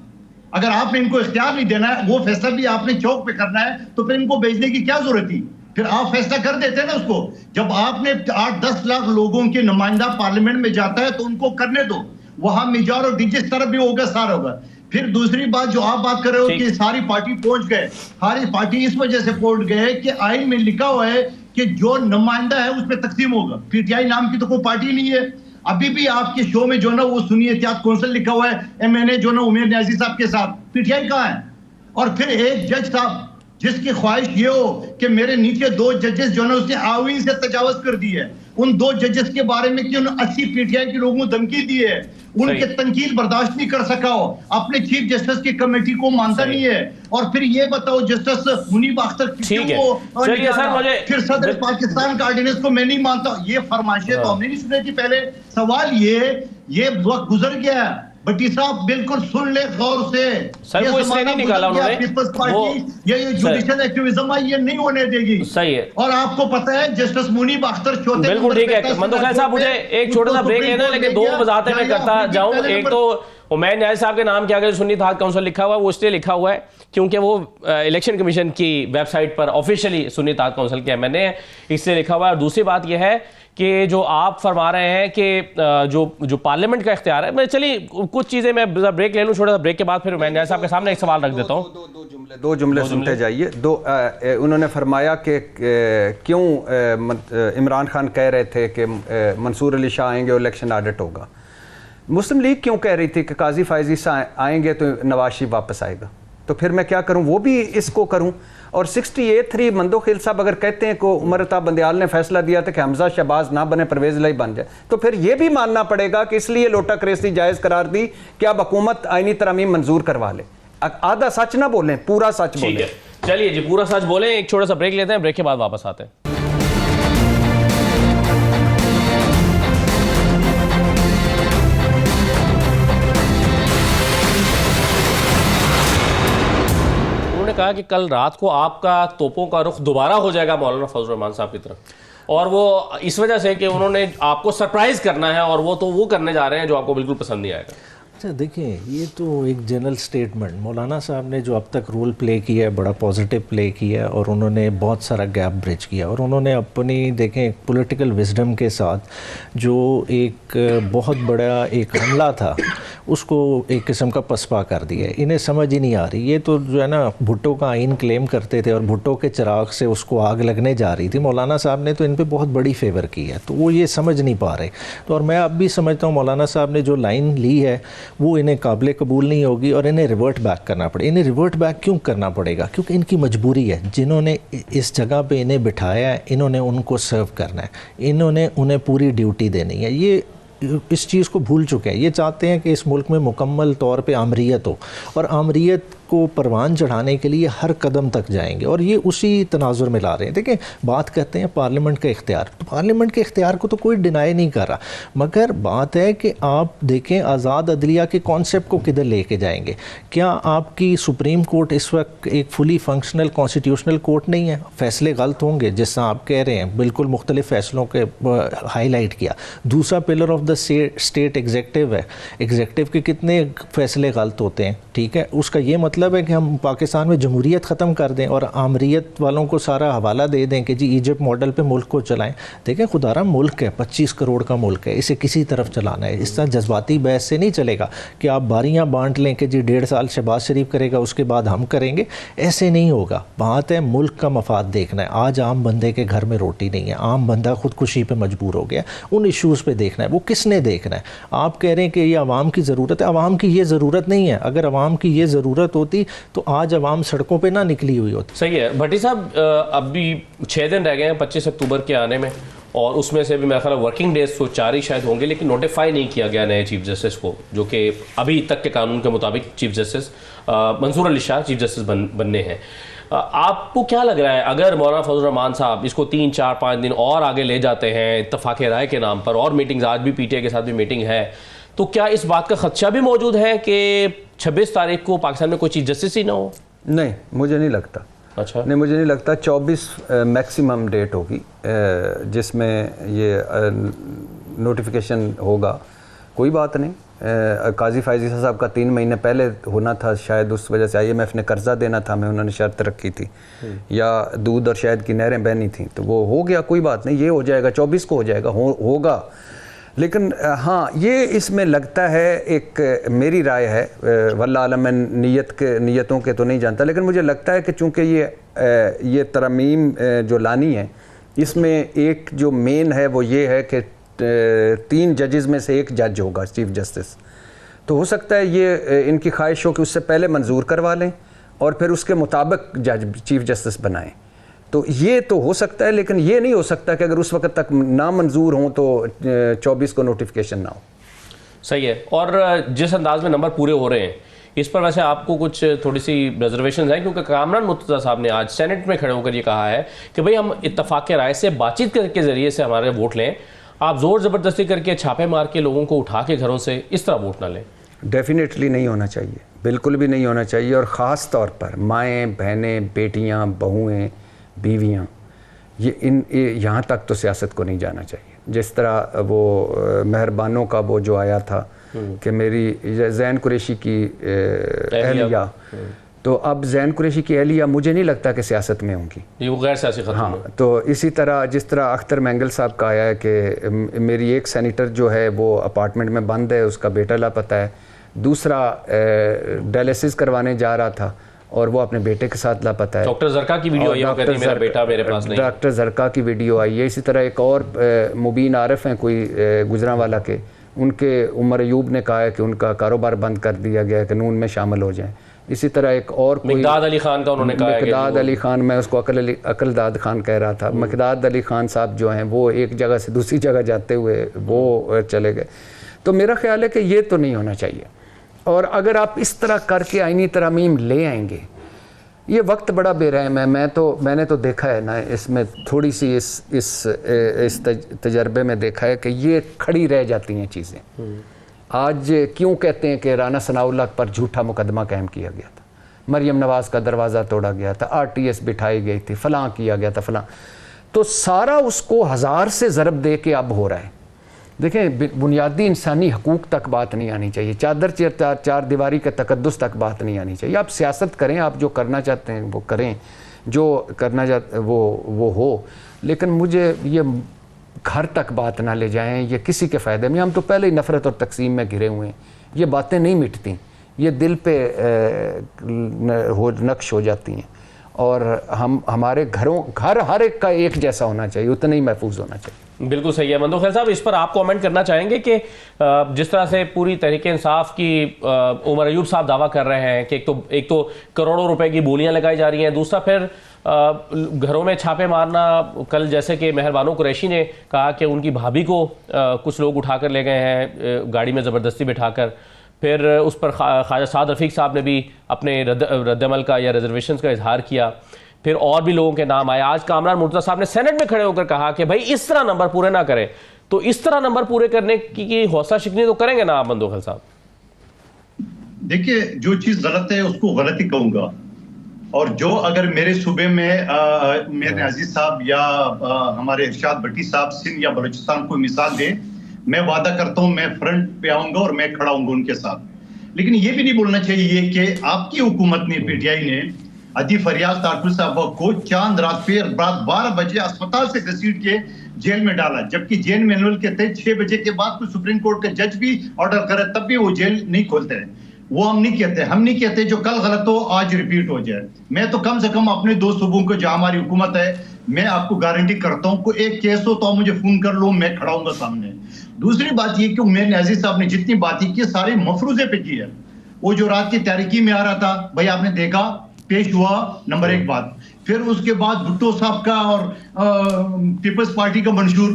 अगर आपने इनको इख्तियार नहीं देना है, वो फैसला भी आपने चौक पे करना है, तो फिर इनको भेजने की क्या जरूरत थी? फिर आप फैसला कर देते ना उसको। जब आपने 8-10 लाख लोगों के नुमाइंदा पार्लियामेंट में जाता है तो उनको करने दो, वहां मिजाज और जिस तरफ भी होगा सारा होगा। फिर दूसरी बात जो आप बात कर रहे हो कि सारी पार्टी पहुंच गए, सारी पार्टी इस वजह से पहुंच गए कि आइन में लिखा हुआ है कि जो नुमाइंदा है उसमें तकसीम होगा। पीटीआई नाम की तो कोई पार्टी नहीं है। अभी भी आपके शो में जो ना वो सुनी एहतियात कौंसिल लिखा हुआ है एमएनए जो ना उमेर न्याजी साहब के साथ, पीटीआई कहाँ है? और फिर एक जज साहब जिसकी ख्वाहिश ये हो कि मेरे नीचे 2 जजेस जो ना उसने आवीन से तजावज कर दी है, उन 2 जजेस के बारे में कि उन्होंने 80 पीटीआई के लोगों को धमकी दी है, उनके तनकीद बर्दाश्त नहीं कर सका हो, अपने चीफ जस्टिस की कमेटी को मानता नहीं है। और फिर ये बताओ जस्टिस मुनीब अख्तर फिर सदर पाकिस्तान का ऑर्डिनेंस को मैं नहीं मानता, ये फरमाइशें तो हमने नहीं सुनी थी पहले। सवाल ये वक्त गुजर गया। भट्टी साहब बिल्कुल सुन ले गौर से, सर वो इसलिए नहीं निकाला उन्होंने, पीपल्स पार्टी ये जुडिशियल एक्टिविज्म है, ये नहीं होने देगी। सही है। और आपको पता है जस्टिस मुनीब अख्तर छोटे, बिल्कुल ठीक है। मंदोखिल साहब मुझे एक छोटा सा ब्रेक लेना है, लेकिन 2 वजाहतें मैं करता जाऊं। एक तो उमैर न्याजी साहब के नाम के आगे सुन्नी इत्तेहाद काउंसिल लिखा हुआ है, वो इसलिए लिखा हुआ है क्योंकि वो इलेक्शन कमीशन की वेबसाइट पर ऑफिशियली सुन्नी इत्तेहाद काउंसिल के एमएनए है, इसलिए लिखा हुआ है। और दूसरी बात यह है कि जो आप फरमा रहे हैं कि जो पार्लियामेंट का इख्तियार है, मैं चलिए कुछ चीज़ें मैं ब्रेक ले लूँ, छोटा सा ब्रेक के बाद फिर मैं न्याजी साहब के सामने एक सवाल रख देता हूँ। दो जुमले सुनते जाइए। उन्होंने फरमाया कि क्यों इमरान खान कह रहे थे कि मंसूर अली शाह आएंगे और इलेक्शन ऑडिट होगा। मुस्लिम लीग क्यों कह रही थी कि काजी फायज ईसा आएंगे तो नवाज शरीफ वापस आएगा? तो फिर मैं क्या करूं, वो भी इसको करूं। और 68-3 मंदोखिल साहब अगर कहते हैं कि उमर अता बंदियाल ने फैसला दिया था कि हमजा शहबाज ना बने, परवेज लाई बन जाए, तो फिर ये भी मानना पड़ेगा कि इसलिए लोटा क्रेसी जायज़ करार दी कि अब हुकूमत आईनी तरमीम मंजूर करवा ले। आधा सच ना बोलें, पूरा सच बोलें। चलिए जी, पूरा सच बोलें। एक छोटा सा ब्रेक लेते हैं, ब्रेक के बाद वापस आते हैं। कहा कि कल रात को आपका तोपों का रुख दोबारा हो जाएगा मौलाना फजल रहमान साहब की तरफ, और वो इस वजह से कि उन्होंने आपको सरप्राइज करना है, और वो करने जा रहे हैं जो आपको बिल्कुल पसंद नहीं आएगा। अच्छा देखिए, ये तो एक जनरल स्टेटमेंट, मौलाना साहब ने जो अब तक रोल प्ले किया है बड़ा पॉजिटिव प्ले किया है और उन्होंने बहुत सारा गैप ब्रिज किया और उन्होंने अपनी देखें पॉलिटिकल विजडम के साथ जो एक बहुत बड़ा एक हमला था उसको एक किस्म का पसपा कर दिया है। इन्हें समझ ही नहीं आ रही, ये तो जो है ना भुट्टो का आइन क्लेम करते थे और भुट्टो के चिराग से उसको आग लगने जा रही थी। मौलाना साहब ने तो इन पे बहुत बड़ी फेवर की है, तो वो ये समझ नहीं पा रहे। तो और मैं अब भी समझता हूँ मौलाना साहब ने जो लाइन ली है वो इन्हें काबिल कबूल नहीं होगी और इन्हें रिवर्ट बैक करना पड़ेगा। इन्हें रिवर्ट बैक क्यों करना पड़ेगा? क्योंकि इनकी मजबूरी है, जिन्होंने इस जगह पे इन्हें बिठाया है इन्होंने उनको सर्व करना है, इन्होंने उन्हें पूरी ड्यूटी देनी है। ये इस चीज़ को भूल चुके हैं। ये चाहते हैं कि इस मुल्क में मुकम्मल तौर पे आमरीत हो और आमरीत को परवान चढ़ाने के लिए हर कदम तक जाएंगे और ये उसी तनाजुर में ला रहे हैं। देखिए, बात करते हैं पार्लियामेंट का इख्तियार, तो पार्लियामेंट के इख्तियार को तो कोई डिनाई नहीं कर रहा, मगर बात है कि आप देखें आज़ाद अदलिया के कॉन्सेप्ट को किधर लेके जाएंगे। क्या आपकी सुप्रीम कोर्ट इस वक्त एक फुली फंक्शनल कॉन्स्टिट्यूशनल कोर्ट नहीं है? फैसले गलत होंगे जिस आप कह रहे हैं, बिल्कुल मुख्तलिफ फैसलों के हाईलाइट किया। दूसरा pillar of the state executive है, एग्जेक्टिव के कितने फैसले गलत होते हैं, ठीक है। उसका ये मतलब है कि हम पाकिस्तान में जमहूरियत ख़त्म कर दें और आमरीत वालों को सारा हवाला दे दें कि जी इजिप्ट मॉडल पे मुल्क को चलाएं। देखें खुदारा मुल्क है, 25 करोड़ का मुल्क है, इसे किसी तरफ चलाना है। इस तरह जज्बाती बहस से नहीं चलेगा कि आप बारियां बांट लें कि जी 1.5 साल शहबाज शरीफ करेगा उसके बाद हम करेंगे, ऐसे नहीं होगा। बात है मुल्क का मफाद देखना है। आज आम बंदे के घर में रोटी नहीं है, आम बंदा खुदकुशी पर मजबूर हो गया, उन इशूज़ पर देखना है। वो किसने देखना है? आप कह रहे हैं कि ये आवाम की ज़रूरत है, आवाम की ये ज़रूरत नहीं है। अगर आवाम की ये ज़रूरत होती तो आज आवाम सड़कों पे ना निकली हुई होती। सही है भट्टी साहब, अभी 6 दिन रह गए हैं 25 अक्टूबर के आने में और उसमें से भी मेरा ख्याल वर्किंग डेज तो 4 ही शायद होंगे, लेकिन नोटिफाई नहीं किया गया नए चीफ जस्टिस को, जो कि अभी तक के कानून के मुताबिक chief justice Mansoor Ali Shah chief justice बनने हैं। आपको क्या लग रहा है अगर मौलाना फजल रहमान साहब इसको 3, 4, 5 दिन और आगे ले जाते हैं इत्तफाक राय के नाम पर, और मीटिंग्स आज भी पीटीआई के साथ भी मीटिंग है, तो क्या इस बात का खदशा भी मौजूद है कि 26 तारीख को पाकिस्तान में कोई चीफ जस्टिस ही ना हो? नहीं, मुझे नहीं लगता। अच्छा, नहीं, मुझे नहीं लगता। 24 मैक्सिमम डेट होगी जिसमें ये नोटिफिकेशन होगा। कोई बात नहीं, काजी फायजी साहब का 3 महीने पहले होना था, शायद उस वजह से IMF ने कर्जा देना था, मैं उन्होंने शर्त रखी थी, या दूध और शहद की नहरें बहनी थी, तो वो हो गया। कोई बात नहीं, ये हो जाएगा, 24 को हो जाएगा, होगा। लेकिन हाँ, ये इसमें लगता है, एक मेरी राय है, वल्लाह आलम, मैं नीयतों के तो नहीं जानता, लेकिन मुझे लगता है कि चूँकि ये तरमीम जो लानी है, इसमें एक जो मेन है वो ये है कि 3 जजेस में से एक जज होगा चीफ जस्टिस। तो हो सकता है ये इनकी ख्वाहिश हो कि उससे पहले मंजूर करवा लें और फिर उसके मुताबिक जज चीफ जस्टिस बनाएं। तो ये तो हो सकता है, लेकिन ये नहीं हो सकता कि अगर उस वक्त तक ना मंजूर हों तो 24 को नोटिफिकेशन ना हो। सही है। और जिस अंदाज में नंबर पूरे हो रहे हैं, इस पर वैसे आपको कुछ थोड़ी सी रिजर्वेशन है, क्योंकि कामरान मुर्तज़ा साहब ने आज सेनेट में खड़े होकर ये कहा है कि भाई हम इत्तफाक राय से बातचीत के जरिए से हमारे वोट लें, आप जोर ज़बरदस्ती करके छापे मार के लोगों को उठा के घरों से इस तरह वोट ना लें। डेफिनेटली नहीं होना चाहिए, बिल्कुल भी नहीं होना चाहिए। और ख़ास तौर पर माएँ, बहनें, बेटियाँ, बहुएँ, बीवियाँ, ये यहाँ तक तो सियासत को नहीं जाना चाहिए। जिस तरह वो मेहरबानों का वो जो आया था कि मेरी ज़ैन कुरैशी की अहलिया, तो अब ज़ैन कुरैशी की अहलिया मुझे नहीं लगता कि सियासत में होंगी, ये वो गैर सियासी खत्म। हाँ, तो इसी तरह जिस तरह अख्तर मैंगल साहब का आया है कि मेरी एक सेनेटर जो है वो अपार्टमेंट में बंद है, उसका बेटा लापता है, दूसरा डायलिसिस करवाने जा रहा था और वो अपने बेटे के साथ लापता है। डॉक्टर जरका की वीडियो आई है, वो कहती है मेरा बेटा मेरे पास नहीं। डॉक्टर जरका की वीडियो आई है। इसी तरह एक और मुबीन आरिफ हैं कोई गुजरांवाला के, उनके उमर अयूब ने कहा है कि उनका कारोबार बंद कर दिया गया है, कानून में शामिल हो जाएं। इसी तरह एक और मिकदाद अली खान का उन्होंने कहा है, मिकदाद अली खान, मैं उसको अकलदाद खान कह रहा था, मिकदाद अली खान साहब जो हैं वो एक जगह से दूसरी जगह जाते हुए वो चले गए। तो मेरा ख्याल है कि ये तो नहीं होना चाहिए। और अगर आप इस तरह करके आईनी तरमीम ले आएंगे, ये वक्त बड़ा बेरहम है। मैंने तो देखा है ना, इसमें थोड़ी सी इस तजर्बे में देखा है कि ये खड़ी रह जाती हैं चीज़ें। आज क्यों कहते हैं कि राना सनाउल्लाह पर झूठा मुकदमा कायम किया गया था, मरियम नवाज़ का दरवाज़ा तोड़ा गया था, RTS बिठाई गई थी, फ़लाँ किया गया था, फ़लाँ, तो सारा उसको 1000 से ज़रब दे के अब हो रहा है। देखें, बुनियादी इंसानी हकूक़ तक बात नहीं आनी चाहिए, चार दीवारी के तकद्दुस तक बात नहीं आनी चाहिए। आप सियासत करें, आप जो करना चाहते हैं वो करें, जो करना चाहते वो हो, लेकिन मुझे ये घर तक बात ना ले जाएं, ये किसी के फ़ायदे में। हम तो पहले ही नफ़रत और तकसीम में घिरे हुए हैं, ये बातें नहीं मिटती, ये दिल पे नक्श हो जाती हैं। और हमारे घर हर एक का एक जैसा होना चाहिए, उतना ही महफूज होना चाहिए। बिल्कुल सही है। मंदो खैर साहब, इस पर आप कमेंट करना चाहेंगे कि जिस तरह से पूरी तहरीक इंसाफ की उमर अयूब साहब दावा कर रहे हैं कि एक तो करोड़ों रुपए की बोलियां लगाई जा रही हैं, दूसरा फिर घरों में छापे मारना। कल जैसे कि मेहरबानो कुरैशी ने कहा कि उनकी भाभी को कुछ लोग उठाकर ले गए हैं गाड़ी में ज़बरदस्ती बिठाकर, फिर उस पर ख्वाजा साद रफ़ीक साहब ने भी अपने रद्दमल का या रिजर्वेशन का इजहार किया, फिर और भी लोगों के नाम आए। आज कामरान मुर्तज़ा साहब ने सेनेट में खड़े होकर कहा कि भाई इस तरह नंबर पूरे ना करें। तो इस तरह नंबर पूरे करने की हौसला शिकनी तो करेंगे ना आप मंदोखल साहब? देखिए, जो चीज गलत है उसको गलत ही कहूंगा, और जो अगर मेरे सूबे में मेरे अजीज साहब या हमारे इरशाद भट्टी साहब सिंध या बलूचिस्तान को मिसाल दे, मैं वादा करता हूं मैं फ्रंट पे आऊंगा और मैं खड़ा हूंगा उनके साथ। लेकिन ये भी नहीं बोलना चाहिए कि आपकी हुकूमत ने, पीटीआई ने अदी फरियाद तारकुल साहब को चांद रात पे रात 12 बजे अस्पताल से घसीट के जेल में डाला, जबकि जेल मैनुअल के तहत 6 बजे के बाद कोई सुप्रीम कोर्ट का जज भी ऑर्डर करे तब भी वो जेल नहीं खोलते हैं। वो हम नहीं कहते जो कल गलत हो आज रिपीट हो जाए। मैं तो कम से कम अपने 2 सूबों को जहां हमारी हुकूमत है, मैं आपको गारंटी करता हूं कोई एक केस हो तो आप मुझे फोन कर लो, मैं खड़ा हूंगा सामने। दूसरी बात ये कि उमर अजीज साहब ने जितनी बातें की सारी मफरूजे पे की है। वो जो रात की तारीकी में आ रहा था, भाई आपने देखा, पेश हुआ, नंबर 1 बात। फिर उसके बाद भुट्टो साहब का और पीपल्स पार्टी का मंशूर,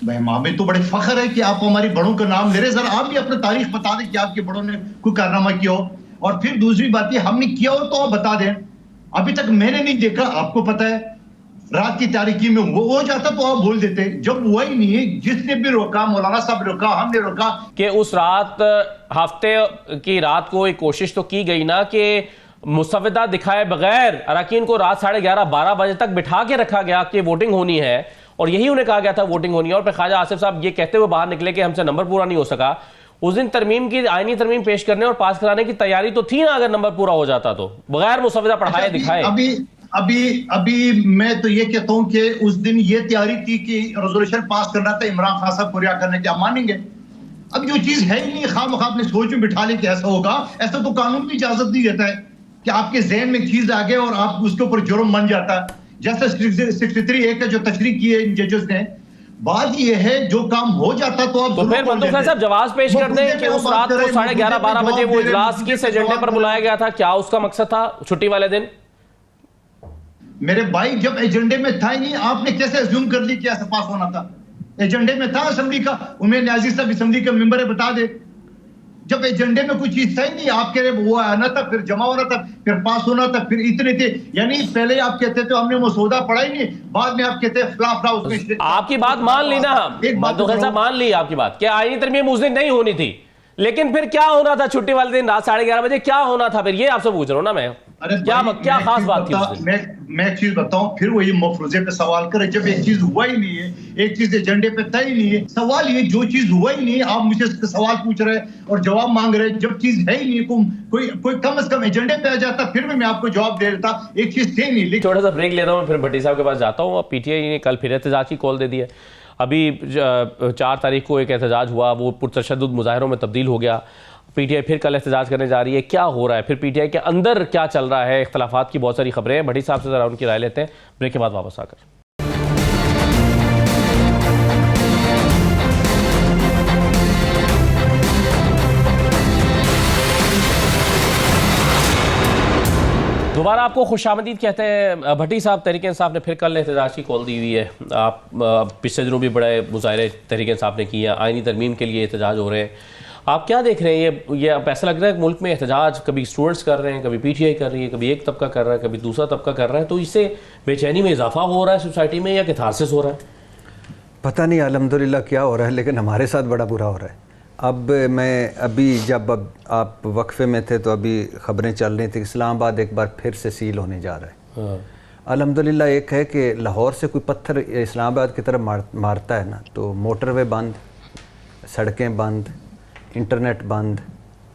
भाई माँ में तो बड़े फख्र है कि आप हमारी बड़ों का नाम ले रहे। सर आप भी अपना तारीख बता दें कि आपके बड़ों ने कोई कारनामा किया हो। और फिर दूसरी बात ये, हमने किया हो तो आप बता दें। अभी तक मैंने नहीं देखा, आपको पता है रात की तारीकी में वो हो जाता तो आप बोल देते। जब हुआ ही नहीं है, जिसने भी रोका, मौलाना साहब ने रोका, हमने रोका। कि उस रात हफ्ते की रात को एक कोशिश तो की गई ना कि मुसव्वदा दिखाए बगैर अरकान को रात 11:30-12 बजे तक बिठा के रखा गया कि वोटिंग होनी है, और यही उन्हें कहा गया था वोटिंग होनी है। और फिर ख्वाजा आसिफ साहब ये कहते हुए बाहर निकले कि हमसे नंबर पूरा नहीं हो सका। उस दिन तरमीम की आईनी तरमीम पेश करने और पास कराने की तैयारी तो थी ना, अगर नंबर पूरा हो जाता तो बगैर मुसव्वदा पढ़ाए दिखाए। अभी मैं तो ये कहता हूं कि उस दिन ये तैयारी थी कि रेजोल्यूशन पास करना था, इमरान खान साहब को रिहा करने की, आप मानेंगे? अब जो चीज है ही नहीं, खामखा अपने सोच में बिठा ले कि ऐसा होगा, ऐसा तो कानून भी इजाजत नहीं देता है कि आपके जहन में एक चीज आ गए और आप उसके ऊपर जुर्म बन जाता है। जैसे 63A का जो तशरीह की है इन जजेस ने, बात ये है जो काम हो जाता तो आप तो फिर मंदोखल साहब जवाब पेश कर दें कि उस रात को 11:30-12 बजे वो इजलास किस एजेंडे पर बुलाया गया था, क्या उसका मकसद था छुट्टी वाले दिन? मेरे भाई, जब एजेंडे में था ही नहीं, आपने कैसे अज्यूम कर ली कि ऐसा पास होना था? एजेंडे में था असेंबली का, उमर अजीज साहब असेंबली का मेंबर है, बता दे। जब एजेंडे में कुछ चीज था ही नहीं, आप कह रहे वो आना था, फिर जमा होना था, फिर पास होना था, फिर इतने थे। यानी पहले आप कहते थे हमने मसौदा पढ़ा ही नहीं, बाद में आप कहते हैं उसमें। आपकी बात मान ली ना हम, मंदोखल साहब मान ली आपकी बात, क्या आईनी तरमीम उस दिन नहीं होनी थी, लेकिन फिर क्या होना था छुट्टी वाले दिन रात 11:30 बजे क्या होना था? फिर ये आपसे पूछ रहा हूं ना मैं, क्या खास बात थी? मैं एक चीज बताऊं, फिर वही मफरूजे पे सवाल करे। जब एक चीज हुआ ही नहीं है, एक चीज एजेंडे पे था ही नहीं है, सवाल ये जो चीज हुआ ही नहीं है आप मुझे सवाल पूछ रहे और जवाब मांग रहे। जब चीज है ही नहीं, कोई कम से कम एजेंडे पे आ जाता, फिर भी मैं आपको जवाब दे देता। एक चीज थी नहीं। थोड़ा सा ब्रेक ले रहा हूँ, फिर भट्टी साहब के पास जाता हूँ। पीटीआई ने कल फिर एहतजाज की कॉल दे दी है। अभी 4 तारीख को एक एहतजाज हुआ, वो पुरतशद्दुद मुजाहिरों में तब्दील हो गया। पीटीआई फिर कल एहतजाज करने जा रही है, क्या हो रहा है, फिर पीटीआई के अंदर क्या चल रहा है, इख्तलाफात की बहुत सारी खबरें हैं। भट्टी साहब से जरा उनकी राय लेते हैं ब्रेक के बाद वापस आकर। दोबारा आपको खुशामदीद कहते हैं। भट्टी साहब, तहरीक इंसाफ ने फिर कल एहतजाज की कॉल दी हुई है। आप पिछले दिनों भी बड़े मुजाहरे तहरीक इंसाफ ने किए हैं, आईनी तरमीम के लिए एहतजाज हो रहे हैं। आप क्या देख रहे हैं? ये ऐसा लग रहा है कि मुल्क में एहतजाज कभी स्टूडेंट्स कर रहे हैं, कभी पीटीआई कर रही है, कभी एक तबका कर रहा है, कभी दूसरा तबका कर रहा है, तो इससे बेचैनी में इजाफा हो रहा है सोसाइटी में या कैथारसिस हो रहा है? पता नहीं अल्हम्दुलिल्लाह क्या हो रहा है, लेकिन हमारे साथ बड़ा बुरा हो रहा है। अब मैं जब आप वक्फे में थे तो अभी खबरें चल रही थी, इस्लामाबाद एक बार फिर से सील होने जा रहा है। अल्हम्दुलिल्लाह एक है कि लाहौर से कोई पत्थर इस्लामाबाद की तरफ मारता है ना, तो मोटरवे बंद, सड़कें बंद, इंटरनेट बंद,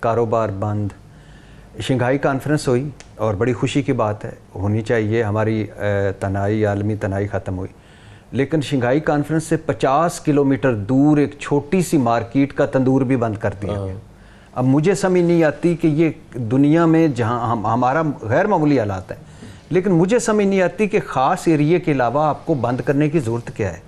कारोबार बंद। शंघाई कॉन्फ्रेंस हुई और बड़ी खुशी की बात है, होनी चाहिए, हमारी तनाई, आलमी तनाई ख़त्म हुई। लेकिन शंघाई कॉन्फ्रेंस से 50 किलोमीटर दूर एक छोटी सी मार्केट का तंदूर भी बंद कर दिया गया। अब मुझे समझ नहीं आती कि ये दुनिया में जहाँ हमारा गैर मामूली हालात है, लेकिन मुझे समझ नहीं आती कि ख़ास एरिए के अलावा आपको बंद करने की ज़रूरत क्या है।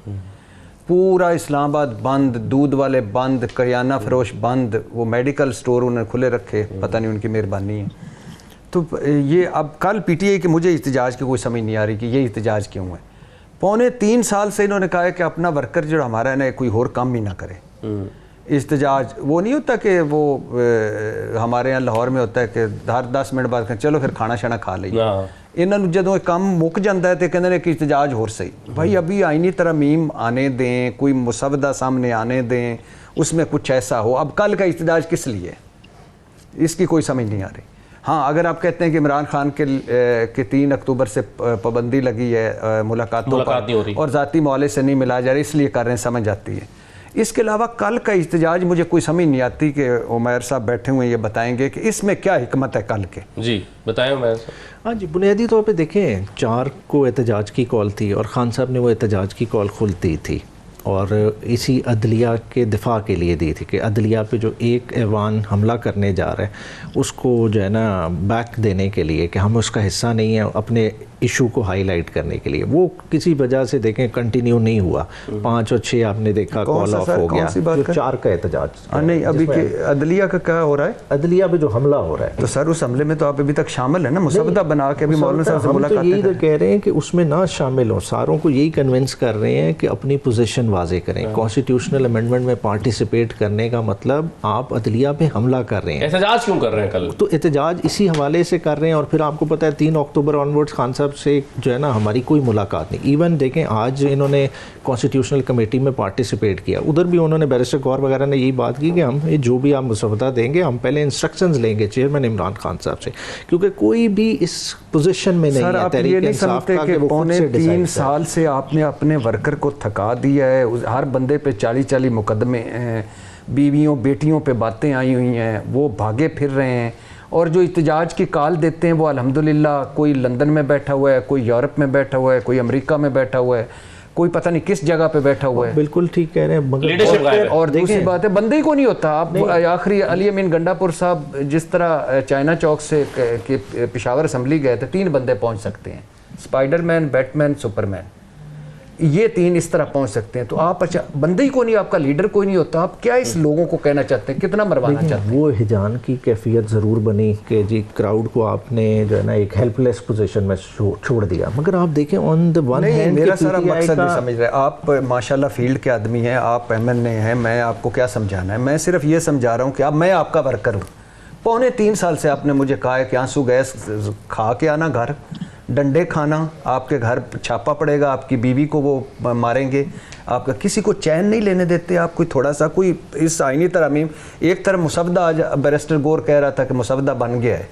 पूरा इस्लामाबाद बंद, दूध वाले बंद, करियाना फरोश बंद, वो मेडिकल स्टोर उन्होंने खुले रखे, पता नहीं उनकी मेहरबानी है। तो ये अब कल PTI की मुझे एहतजाज की कोई समझ नहीं आ रही कि ये एहतजाज क्यों है। 2.25 साल से इन्होंने कहा है कि अपना वर्कर जो हमारा है ना कोई और काम ही ना करे। एहतजाज वो नहीं होता कि वो हमारे यहाँ लाहौर में होता है कि हर 10 मिनट बाद चलो फिर खाना शाना खा लीजिए। इन्होंने ਜਦੋਂ ਕੰਮ ਮੁੱਕ ਜਾਂਦਾ है तो कहते हैं कि एहतजाज हो सही। भाई अभी आईनी तरमीम आने दें, कोई मुसवदा सामने आने दें, उसमें कुछ ऐसा हो। अब कल का एहतजाज किस लिए, इसकी कोई समझ नहीं आ रही। हाँ, अगर आप कहते हैं कि इमरान खान के 3 अक्टूबर से पाबंदी लगी है मुलाकातों पर और ज़ाती मौले से नहीं मिला जा रहा, इसलिए कर रहे हैं, समझ आती है। इसके अलावा कल का एहतजाज मुझे कोई समझ नहीं आती कि उमैर साहब बैठे हुए ये बताएंगे कि इसमें क्या हिकमत है कल के। जी बताएं उमैर साहब। हाँ जी, बुनियादी तौर पे देखें 4 को एहतजाज की कॉल थी और ख़ान साहब ने वो एहतजाज की कॉल खुद दी थी और इसी अदलिया के दिफा के लिए दी थी कि अदलिया पे जो एक ऐवान हमला करने जा रहा है उसको जो है ना बैक देने के लिए कि हम उसका हिस्सा नहीं है, अपने इशू को हाईलाइट करने के लिए। वो किसी वजह से देखें कंटिन्यू नहीं हुआ। 5 और 6 आपने देखा कॉल ऑफ हो गया। जो 4 का एहतजाज नहीं, अभी अदलिया का क्या हो रहा है? अदलिया पे जो हमला हो रहा है तो सर उस हमले में तो आप अभी तक शामिल है ना, मुसवदा बना के अभी मौलाना साहब से मुलाकात यही तो कह रहे हैं कि उसमें ना शामिल हो। सारों को यही कन्विंस कर रहे हैं कि अपनी पोजीशन वाजे करें। कॉन्स्टिट्यूशनल अमेंडमेंट में पार्टिसिपेट करने का मतलब आप अदलिया पे हमला कर रहे हैं। एहतजाज क्यों कर रहे हैं कल? तो एहतजाज इसी हवाले से कर रहे हैं। और फिर आपको पता है 3 अक्टूबर ऑनवर्ड्स खान साहब से जो है ना हमारी कोई मुलाकात नहीं। इवन देखें आज इन्होंने कॉन्स्टिट्यूशनल कमेटी में पार्टिसिपेट किया, उधर भी उन्होंने बैरिस्टर गौर वगैरह ने यही बात की कि हम जो भी आप मुसवदा देंगे हम पहले इंस्ट्रक्शंस लेंगे चेयरमैन इमरान खान साहब से, क्योंकि कोई भी इस पोजीशन में नहीं है। आप ये नहीं समझते कि 3.25 साल से आपने अपने वर्कर को थका दिया है। हर बंदे पे 40-40 मुकदमे हैं, बीवियों बेटियों पे बातें आई हुई हैं, वो भागे फिर रहे हैं। और जो एहतजाज की कॉल देते हैं वो अल्हम्दुलिल्लाह कोई लंदन में बैठा हुआ है, कोई यूरोप में बैठा हुआ है, कोई अमेरिका में बैठा हुआ है, कोई पता नहीं किस जगह पे बैठा हुआ है। बिल्कुल ठीक कह रहे हैं। और दूसरी बात है बंदे ही को नहीं होता। आप आखिरी अली अमीन गंडापुर साहब जिस तरह चाइना चौक से पेशावर असम्बली गए थे, 3 बंदे पहुंच सकते हैं, स्पाइडरमैन, बैटमैन, सुपरमैन, ये 3 इस तरह पहुंच सकते हैं। तो आप अच्छा बंदे ही को नहीं, आपका लीडर कोई नहीं होता, आप क्या इस लोगों को कहना चाहते हैं, कितना मरवाना चाहते हैं? वो हिजान की कैफियत ज़रूर बनी कि जी क्राउड को आपने जो है ना एक हेल्पलेस पोजीशन में छोड़ दिया। मगर आप देखें ऑन द वन हैंड मेरा सारा मकसद नहीं समझ रहे आप। माशाल्लाह फील्ड के आदमी हैं आप, MNA हैं, मैं आपको क्या समझाना है? मैं सिर्फ ये समझा रहा हूँ कि अब मैं आपका वर्कर हूँ। 2.25 साल से आपने मुझे कहा है कि आंसू गैस खा के आना, घर डंडे खाना, आपके घर छापा पड़ेगा, आपकी बीवी को वो मारेंगे, आपका किसी को चैन नहीं लेने देते आप। कोई थोड़ा सा कोई इस आईनी तरमीम, एक तरफ मुसवदा, आज बैरिस्टर गौर कह रहा था कि मुसवदा बन गया है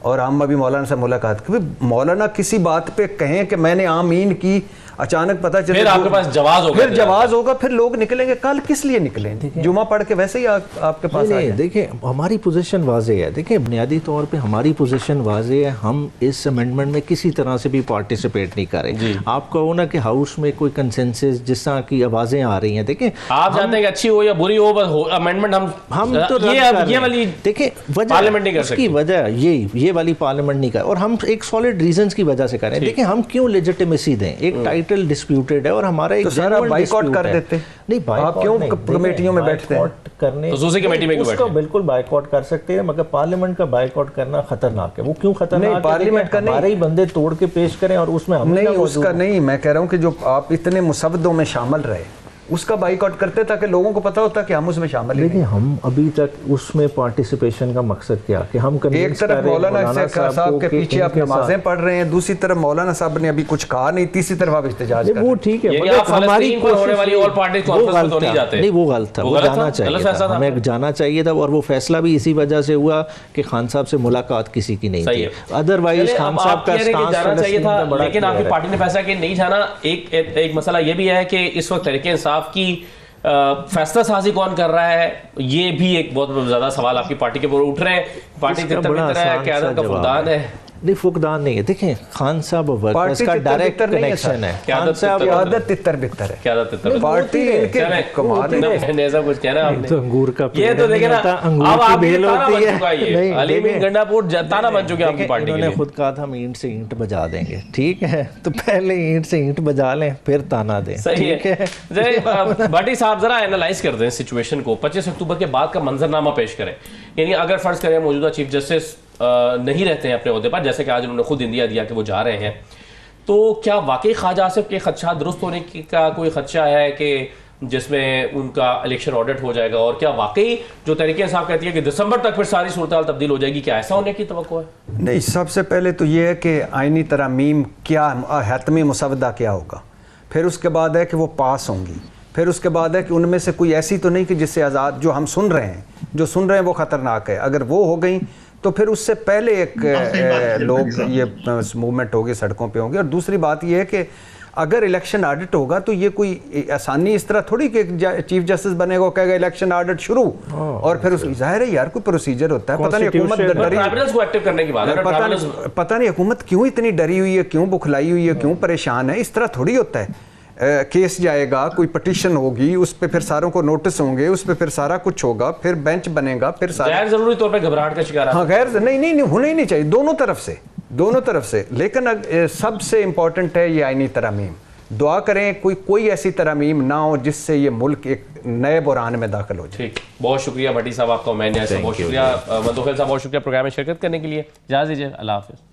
और हम अभी मौलाना से मुलाकात की। मौलाना किसी बात पे कहें कि मैंने आमीन की, अचानक पता चले फिर आपके पास जवाब होगा, फिर जवाब होगा, फिर लोग निकलेंगे। कल किस लिए निकलेंगे? जुमा पढ़ के वैसे ही आपके पास नहीं, देखिए हमारी पोजीशन वाज़ेह है। देखिए बुनियादी तौर पे हमारी पोजीशन वाज़ेह है, हम इस अमेंडमेंट में किसी तरह से भी पार्टिसिपेट नहीं करें। आप कहो ना कि हाउस में कोई कंसेंसस जिस तरह की आवाज़ें आ रही हैं, देखें आप जानते हैं कि अच्छी हो या बुरी हो, बस अमेंडमेंट हम तो ये वाली देखिए पार्लियामेंट नहीं कर सकती। उसकी वजह ये वाली पार्लियामेंट नहीं कर, और हम एक सॉलिड रीजंस की वजह से करें। देखिए हम क्यों लेजिटिमेसी दें? एक टाइटल डिस्प्यूटेड है और हमारा एक तो सारा बाइकआउट कर देते। नहीं, आप क्यों कमेटियों में बैठते हैं? करने खसूसी कमेटी में उसको बिल्कुल बाइकआउट कर सकते हैं, मगर पार्लियामेंट का बाइकआउट करना खतरनाक है। वो क्यों खतरनाक है? पार्लियामेंट का हमारे ही बंदे तोड़ के पेश करें और उसमें हम नहीं, उसका नहीं, मैं कह रहा हूँ कि जो आप इतने मुसवदों में शामिल रहे उसका बाइकआउट करते ताकि लोगों को पता होता कि हम उसमें शामिल हैं। हम अभी तक उसमें पार्टिसिपेशन का मकसद क्या कि हम एक तरफ मौलाना साहब के पीछे आप नमाजें पढ़ रहे हैं, दूसरी तरफ मौलाना साहब ने अभी कुछ कहा नहीं, तीसरी तरफ आप इस्तेजाज कर रहे हैं। वो ठीक है, हमारी होने वाली ऑल पार्टी कॉन्फ्रेंस में नहीं जाते। नहीं, वो गलत था, वो जाना चाहिए था, हमें जाना चाहिए था। और वो फैसला भी इसी वजह से हुआ कि खान साहब से मुलाकात किसी की नहीं थी। अदरवाइज खान साहब का जाना चाहिए था, लेकिन आपकी पार्टी ने फैसला किया नहीं जाना। एक मसला ये भी है कि इस वक्त तहरीक इंसाफ की फैसला साजी कौन कर रहा है, ये भी एक बहुत ज्यादा सवाल आपकी पार्टी के ऊपर उठ रहे हैं। पार्टी तितर है, क्यादत का फुकदान है। नहीं, फुकदान नहीं है। देखें, खान साहब और वर्कर्स का डायरेक्ट कनेक्शन है। खान साहब क्यादत तितर बितर है, क्यादत तितर पार्टी इनके कमाल है। ऐसा कुछ कहना आपने तो अंगूर का ये तो देखे ना, अंगूर अब की आप बेल ताना होती बन चुका है ये। नहीं, अली मीन गंडापुर ताना बन चुके हैं आपकी पार्टी के इन्होंने लिए। खुद कहा था हम ईंट से ईंट बजा देंगे, ठीक है, तो पहले ईंट से ईंट बजा लें फिर ताना दें, सही ठीक है। जय भाटी साहब जरा एनालाइज कर दें सिचुएशन को, 25 अक्टूबर के बाद का मंजरनामा पेश करें। यानी अगर फर्ज करें मौजूदा चीफ जस्टिस नहीं रहते हैं अपने ओहदे पर, जैसे कि आज उन्होंने खुद इंदिया दिया कि वो जा रहे हैं, तो क्या वाकई ख्वाजा आसिफ के खदशा दुरुस्त होने का कोई खदशा है कि जिसमें उनका इलेक्शन ऑडिट हो जाएगा, और क्या वाकई जो तहरीक इंसाफ कहती है कि दिसंबर तक फिर सारी सूरत तब्दील हो जाएगी, क्या ऐसा होने की तवक्को है? नहीं, सबसे पहले तो ये है कि आइनी तरमीम क्या, हतमी मुसवदा क्या होगा, फिर उसके बाद है कि वो पास होंगी, फिर उसके बाद है कि उनमें से कोई ऐसी तो नहीं कि जिससे आज़ाद, जो हम सुन रहे हैं वो ख़तरनाक है, अगर वो हो गई तो फिर उससे पहले एक लोग ये मूवमेंट होगी, सड़कों पे होंगे। और दूसरी बात ये है कि अगर इलेक्शन ऑडिट होगा तो ये कोई आसानी इस तरह थोड़ी कि चीफ जस्टिस बनेगा, कहेगा इलेक्शन ऑडिट शुरू, और फिर जाहिर है यार कोई प्रोसीजर होता है। पता नहीं हुकूमत डरी, को एक्टिव करने की बात है, पता नहीं हुकूमत क्यों इतनी डरी हुई है, क्यों बुखलाई हुई है, क्यों परेशान है। इस तरह थोड़ी होता है। केस जाएगा, कोई पटिशन होगी, उस पर फिर सारों को नोटिस होंगे, उस पर फिर सारा कुछ होगा, फिर बेंच बनेगा, फिर सारा गैर जरूरी तौर पे घबराहट का शिकार। हाँ, गैर नहीं होना ही नहीं चाहिए, दोनों तरफ से। लेकिन सबसे इंपॉर्टेंट है ये आईनी तरमीम। दुआ करें कोई ऐसी तरमीम ना हो जिससे ये मुल्क एक नए बुरान में दाखिल हो जाए। ठीक, बहुत शुक्रिया भट्टी साहब आपका, बहुत शुक्रिया मंदोखिल साहब, बहुत शुक्रिया प्रोग्राम में शिरकत करने के लिए। इजाज़त दीजिए, अल्लाह हाफिज़।